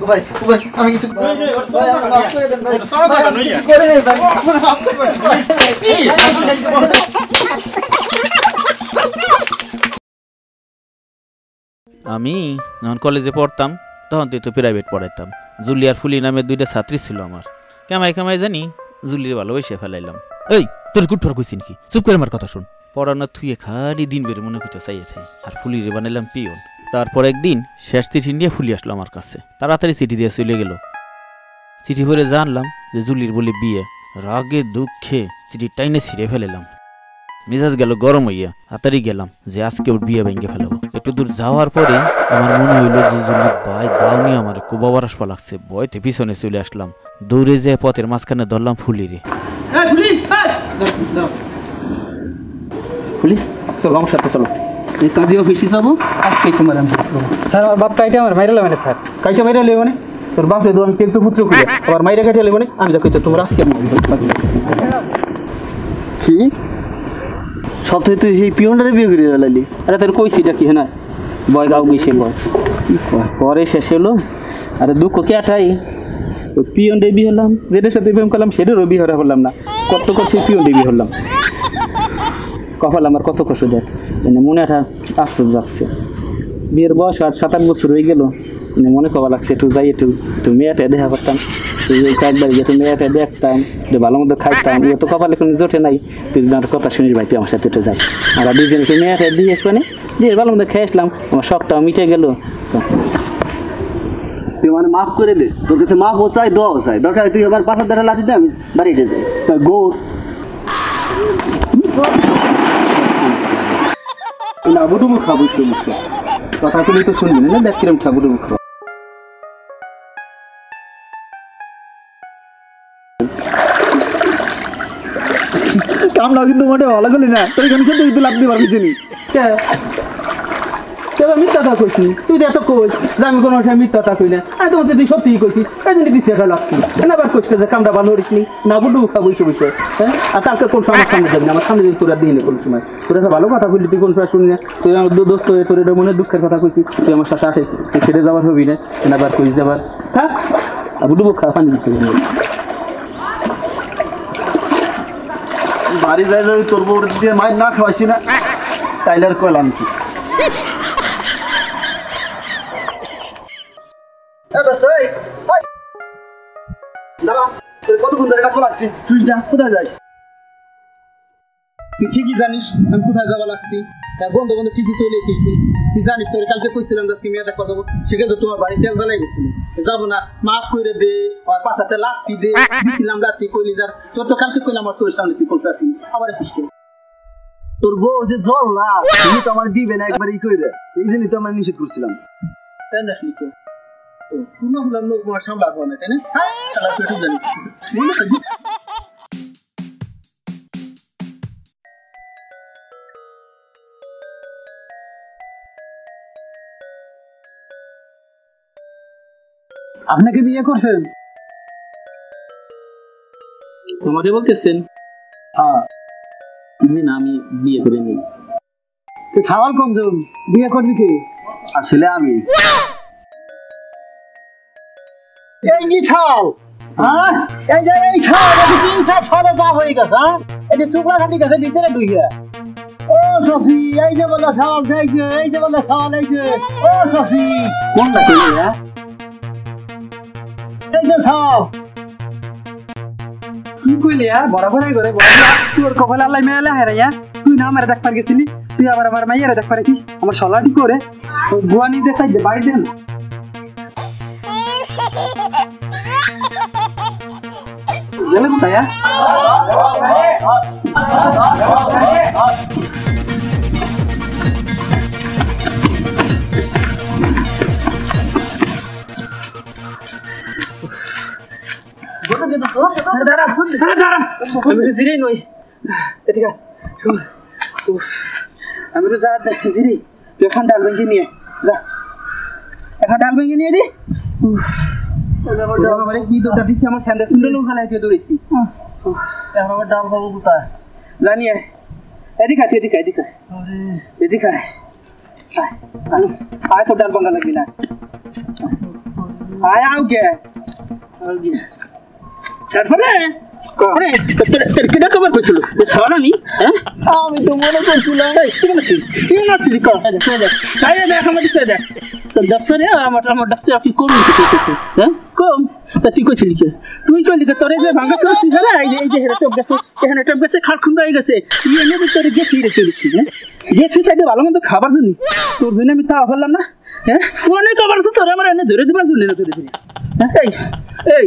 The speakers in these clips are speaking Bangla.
ভাই ভাই আমি কিছু আমি যখন কলেজে পড়তাম তখন তো প্রাইভেট পড়াইতাম। জুলি আর ফুলি নামের দুইটা ছাত্রী ছিল আমার। কেমাই কেমাই জানি জুলির ভালোবেসে ফেলাইলাম। এই তোর গুটফার কইছি নাকি? চুপ করে আমার কথা শুন। পড়ানো থুয়ে খালি দিন বের মনে করতে চাইয়ে থাই। আর ফুলিরে বানাইলাম পিয়ন। তারপর একদিন শেষ চিঠি নিয়ে ফুলি আসলো আমার কাছে। তাড়াতাড়ি চিঠি দিয়ে চলে গেল। চিঠি পড়ে জানলাম যে জুলির বলে বিয়ে। রাগে দুঃখে চিঠি টাইনে ছিঁড়ে ফেলেলাম। মেজাজ গেল গরম হইয়া। তাড়াতাড়ি গেলাম যে আজকে ওর বিয়ে ভেঙে ফেলাবো। একটু দূর যাওয়ার পরে আমার মনে হইল যে জুলির ভাই দাও নিয়ে আমার কোবাবার আসপা লাগছে। ভয়তে পিছনে চলে আসলাম। দৌড়ে যেয়ে পথের মাঝখানে ধরলাম ফুলিরে। ফুলি চলো আমার সাথে চলো, এই কাজে অফিসে যাবো। আজকেই তোমার আমি স্যার আমার বাপ কাইটা আমার মাইরা মানে স্যার কাইটা মাইরা লেবে মানে তোর বাপরে দোয়ান তেজ পুত্র খুলে আবার মাইরা কাইটা লেবে আমি যা কইতো তোমার আজকে কি সপ্তাহে তুই সেই পিয়নটারে বিয়ে করে ফেলালি? আরে তোর কইছি এটা কি হ্যাঁ বয় গাও গেছে বয় পরে শেষ হলো। আরে দুঃখ কেটাই পিয়ন বিয়ে হলাম, যেটার সাথে প্রেম করলাম সেটারও বিয়ে হরা হলাম না। কত করছে পিয়ন বিয়ে হলাম, কপাল আমার কত কষ্ট দেখ। মনে একটা আফসোস যাচ্ছে। বিয়ের বয়স আর 7-8 বছর হয়ে গেল। মনে কবা লাগছে একটু যাই একটু মেয়েটা দেখা করতাম। একবার যেহেতু মেয়েটা দেখতাম, ভালো মতো খাইতাম। তো কপালে কোনো জোটে নাই। তুই আমার কথা শুনিস ভাই, তুই আমার সাথে একটু যাই। আর দুইজনে তুই মেয়েটা দিয়ে মানে দিয়ে ভালো মতো খেয়ে আসলাম। আমার শখটাও মিটে গেল। তুই মানে মাফ করে দে, তোর কাছে মাফ ও চাই দোয়াও চাই। দরকার তুই আমার পাশার দেখা লাঠি দে, আমি বাড়িতে যাই। গৌর না বুটুবু খাবো একটু মুখে কথা তুলি তো শুনবি না। দেখ কিরম ঠাকুর মুখ কামটা কিন্তু মোটে ভালো করলি না। তোর এখানে সাথে কিন্তু লাভ দিয়ে পারবি চিনি মিথ্যাটা কইছি। তুই তো এত কইস যে আমি কোনো মিথ্যাটা কই না। আমি তোমার তুই সত্যি কইছিস, এই জন্য দিচ্ছি একটা লাগছি না। আবার কইস যে কামটা ভালো করিস নি না বুটু খাবো এইসব বিষয়। হ্যাঁ আর কালকে কোন সময় আমার সামনে যাবি না, আমার সামনে যদি তোরা দিয়ে নে কোনো সময়। তোর একটা ভালো কথা বললি, তুই কোন সময় শুনি না। তুই আমার দোস্ত হয়ে তোর এটা মনের দুঃখের কথা কইছিস। তুই আমার সাথে আসে তুই সেটা যাবার হবি না। আবার কইস যাবার হ্যাঁ বুটু খাওয়া পানি দিতে বাড়ি যাই যদি তোর বউর দিয়ে মায়ের না খাওয়াইছি না টাইলার কইলাম কি কতক্ষণ ধরে ডাকবো লাগছি? তুই যা, কোথায় যাস? তুই ঠিকই জানিস আমি কোথায় যাওয়া লাগছি। বন্ধু বন্ধু ঠিকই চলে এসেছিস। তুই জানিস তোর কালকে কইছিলাম আজকে মেয়ে দেখা যাবো, সেখানে তোমার বাড়ি তেল জ্বালাই গেছিল। যাবো না, মাফ করে দে, আর পাশাতে লাত্তি দে দিছিলাম রাত্রি কইলি যার। তোর তো কালকে কইলাম আমার শরীর সামনে তুই কোন আসিনি, আবার আসিস কে? তোর বউ যে জল না, তুমি তো আমার দিবে না একবার ই কইরে, এই জন্যই তো আমরা নিষেধ করছিলাম। তাই না শুনি তুমি হলাম লোক তোমার সামলা হওয়া না, তাই না? খেলা তুই ঠিক জানিস। আপনাকে বিয়ে করছেন? তোমাকে বলতেছেন? হ্যাঁ। জি না, আমি বিয়ে করে নিই। তুই ছাওয়াল কমজন, বিয়ে করবি কি? আসলে আমি এই যে ছাল, হ্যাঁ এই যে এই ছাল, এই 3-4 ছালের পা হয়ে গেছে। হ্যাঁ এই যে শুকলা খাটি গেছে ভিতরে ঢুকিয়া। ও শশী, এই যে বলে ছাল, এই যে বলে ছাল, এই যে ও শশী কোনটা কইলি? হ্যাঁ এই যে ছাল কি কইলি? বরাবর করে তোর কপালে আল্লাহ মেলা হেরাইয়া তুই না আমার দেখ পার গেছিলি, তুই আবার আমার মাইয়ারে দেখ পারিস। আমার সলাটি করে গোয়া নিতে চাই দে বাড়ি দেন। গেলে কোথায়? আমি তো যা জিরি তুই এখন ডাল ভেঙে নিয়ে যা, এখন ডাল ভেঙে নিয়ে দি। কি দৌড়া দিচ্ছি, আমার স্যান্ডেল সুন্দর ভালো হয়ে দৌড়েছি। এখন আমার ডাল খাবো কোথায় জানি? এদিকে এদিকে এদিকে এদিকে আয় তো ডাল বাঙ্গা লাগবি না আয় আও কে তারপরে করে তোর কিটা খবর কইছিল যে ছাড়া নি হ্যাঁ আমি তো মনে করছিলাম কি নাছিলি কর তাই দেখ আমাদের ছেড়ে দেখ তো ডাক্তারে আমার ডাক্তার কি কম নিতে হ্যাঁ কম তা তুই কইছিলি কি তুই কইলি কি তোরে যে ভাঙা চলছি হ্যাঁ এই যে হেরা টপ গেছে এখানে টপ গেছে খাট খুন্দা হয়ে গেছে ইয়ে নিয়ে তোরে গেছি রেখে দিচ্ছি হ্যাঁ গেছি সাইডে ভালো মন্দ খাবার জন্য তোর জন্য আমি তা বললাম না হ্যাঁ অনেক খাবার আছে তোরে আমার এনে ধরে দিবার জন্য না ধরে দিবি এই এই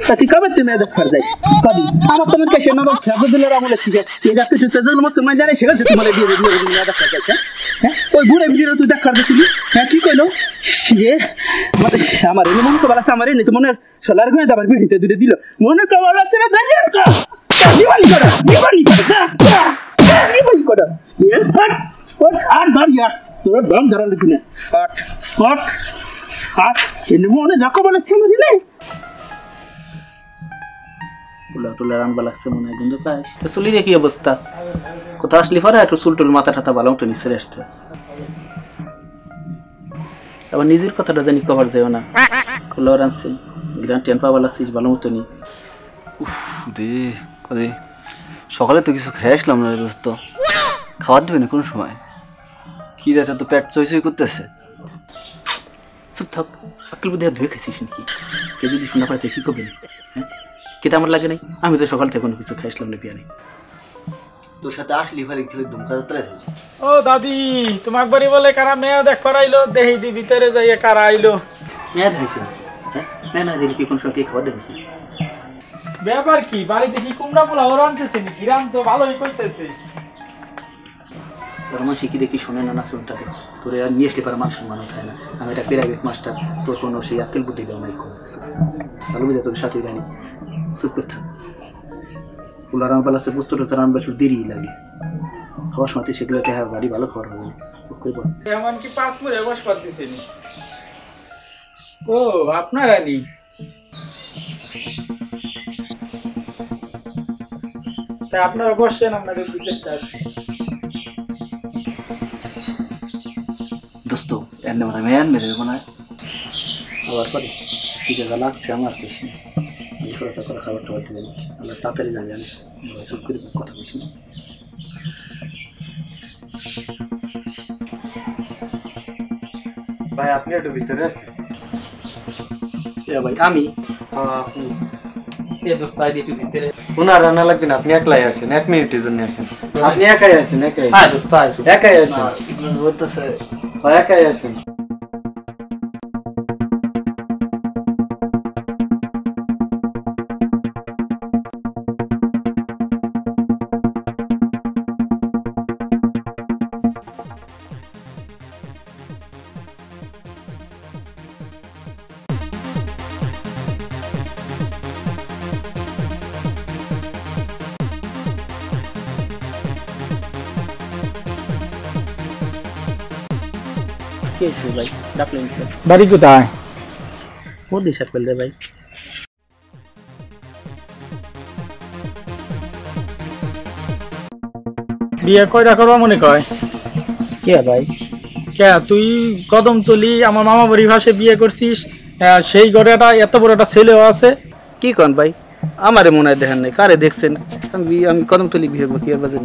তা তুই কবে তুমি এদের ফার যাই কবি আমার তোমার কাছে না বলছে আব্দুল্লাহ রামুল ঠিক আছে এই ডাক্তার তুই তেজাল মাস সময় জানে সেটা তোমার দিয়ে দিয়ে না ডাক্তার যাচ্ছে হ্যাঁ ওই বুড়ে ভিডিও তুই দেখার দিছিলি হ্যাঁ কি কইলো সে আমাদের আমার এনে মনে কবার আছে আমার এনে তো মনে সোলার গুনে দাবার ভিডিওতে দূরে দিল মনে কবার আছে না দাঁড়িয়ে কা দিবানি করা দিবানি করা ইয়ে হাট আর ধর ইয়ার তোর দম ধরা লিখি না হাট হাট হাট এনে মনে যাকো বলেছে মনে নেই ফুলা টুলা রান্না লাগছে মনে হয় গন্ধ পাই তো চুলির কি অবস্থা কোথাও আসলি পরে একটু চুল টুল মাথা টাথা ভালো মতো নিচে আসতে আবার নিজের কথাটা জানি কভার যাও না খোলা রানছি গ্রান্ট টেন পাওয়া লাগছিস ভালো মতো নি উফ রে কদে সকালে তো কিছু খেয়ে আসলাম না দোস্ত খাবার দেবে না কোনো সময় কি দেখা তো পেট চই চই করতেছে চুপ থাক আক্কেল বুদ্ধি ধুয়ে খেয়েছিস নাকি কে যদি শোনা পাইতে কি করবেন হ্যাঁ কেটা আমার লাগে নাই আমি তো সকাল থেকে কোনো কিছু খাইছিলাম না বিয়ানে তোর সাথে আসলি ভাই খেলে দুমকা যাত্রা ও দাদি তোমাক বাড়ি বলে কারা মেয়া দেখ আইলো দেহি দি ভিতরে যাইয়ে কারা আইলো মেয়াদ হয়েছে নাকি হ্যাঁ মেয়া না দিন কি কোন সময় কে খাবার দেন ব্যাপার কি বাড়িতে কি কুমড়া পোলা ওর আনতেছে নাকি রাম তো ভালোই করতেছে তোর আমার শিখি দেখি শোনে না না শুনটাকে তোর আর নিয়ে আসলে পারে মানুষের মানুষ হয় না আমি একটা প্রাইভেট মাস্টার তোর কোনো সেই আক্কেল বুদ্ধি দেওয়া নাই ভালো বুঝে তোর সাথে জানি চুপ করে থাক ফুলা রান পালাচ্ছে বুঝতে তো রান বেশ দেরি লাগে খাওয়ার সময় সেগুলো একটা বাড়ি ভালো খাওয়ার হবে চুপ করে বল এমন কি পাঁচ মুড়ে বস পারতেছে নি ও আপনারা নি তা আপনারা বসেন আপনাদের বিকেটটা দোস্ত এনে মানে মেয়ান মেরে মনে হয় আবার পরে ঠিক আছে লাগছে আমার বেশি কথা করে খাবার টাবার দিবেন আল্লাহ তাড়াতাড়ি না জানি চুপ করে কথা বলছি না ভাই আপনি একটু ভিতরে আসেন ভাই আমি আপনি এ দোস্ত আইডি তুই ভিতরে ওনার রান্না লাগবে না আপনি একলাই আসেন 1 মিনিটের জন্য আসেন আপনি একাই আসেন একাই হ্যাঁ দোস্ত আইসো একাই আসেন বলতেছে একাই আসেন কে এসে ভাই ডাকলেন বাড়ি কোথায় কোন দিন শার্ট পেলে ভাই বিয়ে কয়টা করবা মনে কয় কে ভাই কে তুই কদমতলি আমার মামা বাড়ি ভাষে বিয়ে করছিস সেই ঘরে এত বড় একটা ছেলেও আছে কি কন ভাই আমারে মনে হয় দেখেন নাই কারে দেখছেন আমি কদমতলি বিয়ে কি আর বাজে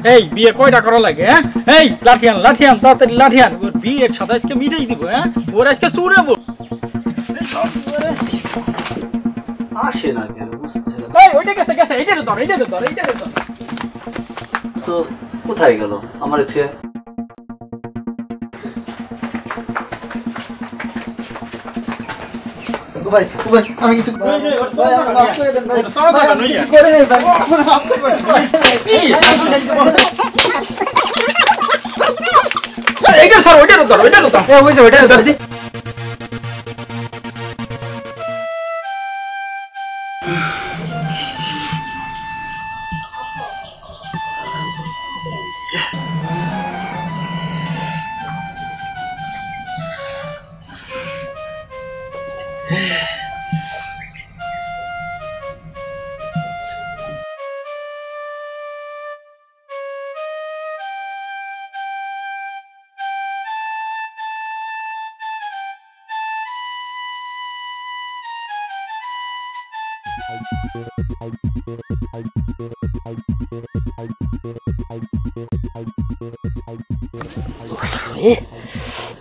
এই বিয়ে কয়টা করা লাগে হ্যাঁ এই লাঠিয়ান লাঠিয়ান তাড়াতাড়ি লাঠিয়ান ওর বিয়ের সাথে আজকে মিটাই দিব হ্যাঁ ওর আজকে চুড়াবো আসে না কেন বুঝতেছি না এই ওইটা গেছে গেছে এইটা ধর এইটা ধর এইটা ধর তো কোথায় গেল আমার ইচ্ছে ভাই ভাই আমি কিছু এইটা স্যার ওইটা ধর ওইটা ধর হয়েছে ওইটা ধর দি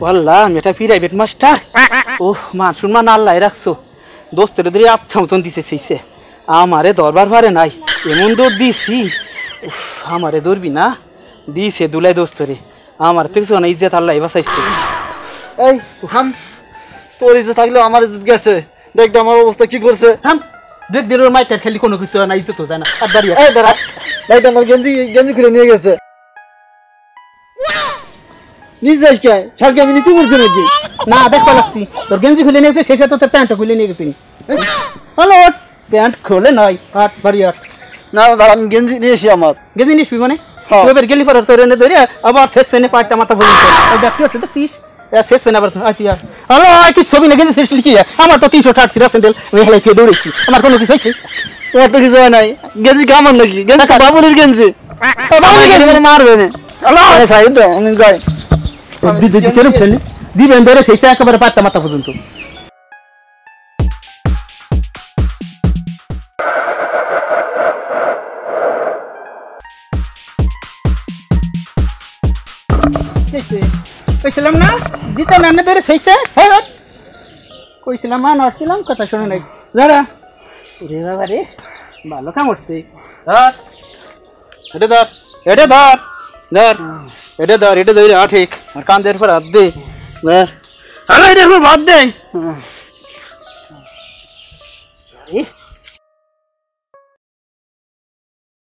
বললাম এটা প্রাইভেট মাস্টার ওহ মান সম্মান আল্লাহ রাখছো দোস্তের ধরে আচ্ছা মতন দিছে সেইছে আমারে দরবার ভারে নাই এমন দৌড় দিছি আমারে দৌড়বি না দিছে দুলাই দোস্তরে আমার তো কিছু না ইজ্জত আল্লাহ বাঁচাইছে এই থাম, তোর ইজ্জত থাকলেও আমার ইজ্জত গেছে। দেখ আমার অবস্থা কি করছে। থাম দেখ দেড় মাইটার খালি কোনো কিছু না ইজ্জত তো যায় না আর দাঁড়িয়ে এই দাঁড়া, দেখ আমার গেঞ্জি গেঞ্জি খুলে নিয়ে গেছে। নিচে যাস কে? সারকে আমি নিচে পড়ছি নাকি? না দেখ পালাচ্ছি তোর গেঞ্জি খুলে নিয়েছে শেষে তো তোর প্যান্টটা খুলে নিয়ে গেছি হ্যালো প্যান্ট খুলে নয় হাট বাড়ি হাট না দাঁড়া, আমি গেঞ্জি নিয়ে এসি আমার। গেঞ্জি নিসবি মানে হ্যাঁ। এবার গেলি পরে তোর এনে ধরে আবার শেষ পেনে পাটটা মাথা বলি দেখতে হচ্ছে দেখছিস শেষ পেনে আবার হ্যালো কি ছবি না গেঞ্জি শেষ লিখি আমার তো 360 সিরা স্যান্ডেল আমি হেলাই খেয়ে দৌড়েছি আমার কোনো কিছু হয়েছে তোমার তো কিছু হয় নাই। গেঞ্জি কি আমার নাকি? গেঞ্জি তো বাবুলের গেঞ্জি। বাবুলের গেঞ্জি? মানে মারবে না। আরে সাইড তো আমি যাই। দিবেন ধরে সেইটা একেবারে পাটটা মাথা পর্যন্ত কইছিলাম না দিতে না ধরে সেইছে হ্যাঁ কইছিলাম না নড়ছিলাম কথা শুনে নাই দাঁড়া রে বাবা রে ভালো কাম করছে ধর এটা ধর এটা ধর ধর এটা ধর এটা ধরে ঠিক আর কান্দের পর হাত দে ধর আরে এটা বাদ দে